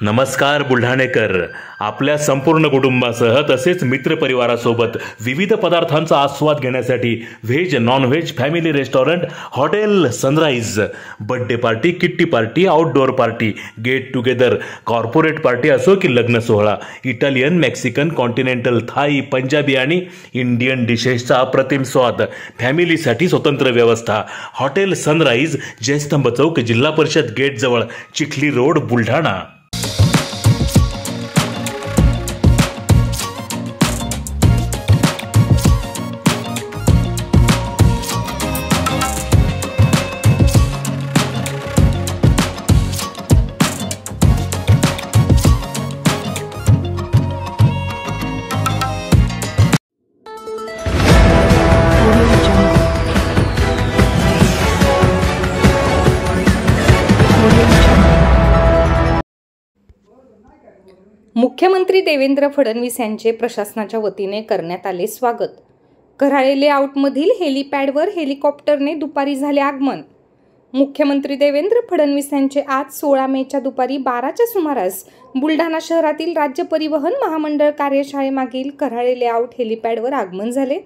नमस्कार बुलढाणेकर. आपल्या संपूर्ण कुटुंबासह तसेच मित्रपरिवारासोबत विविध पदार्थांचा आस्वाद घेण्यासाठी veg non veg family restaurant hotel Sunrise. Birthday party, kitty party, outdoor party, get together, corporate party असो की लग्न सोहळा, Italian, Mexican, continental, Thai, Punjabi आणि इंडियन डिशेसचा अप्रतिम स्वाद. फॅमिलीसाठी स्वतंत्र व्यवस्था. हॉटेल सनराइज, जयस्तंभ चौक, जिल्हा परिषद गेट जवळ, चिखली रोड, बुलढाणा. मुख्यमंत्री देवेंद्र फडणवीस यांचे प्रशासनाच्या वतीने करण्यात आले स्वागत. कऱ्हाळे लेआउटमधील हेलिपॅडवर हेलिकॉप्टरने दुपारी झाले आगमन. मुख्यमंत्री देवेंद्र फडणवीस यांचे आज 16 मेच्या दुपारी 12च्या सुमारास बुलढाणा शहरातील राज्य परिवहन महामंडळ कार्यशाळेमागील कऱ्हाळे लेआउट हेलिपॅडवर आगमन झाले.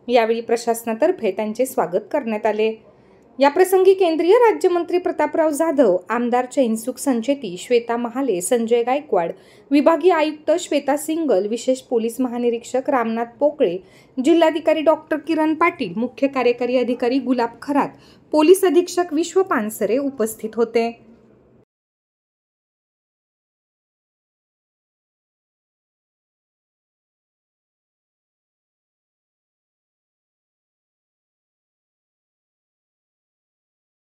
यावेळी प्रशासनातर्फे त्यांचे स्वागत करण्यात आले. याप्रसंगी केंद्रीय राज्यमंत्री प्रतापराव जाधव, आमदार चैनसुख संचेती, श्वेता महाले, संजय गायकवाड, विभागीय आयुक्त श्वेता सिंगल, विशेष पोलीस महानिरीक्षक रामनाथ पोकळे, जिल्हाधिकारी डॉक्टर किरण पाटील, मुख्य कार्यकारी अधिकारी गुलाब खरात, पोलीस अधीक्षक विश्व पानसरे उपस्थित होते.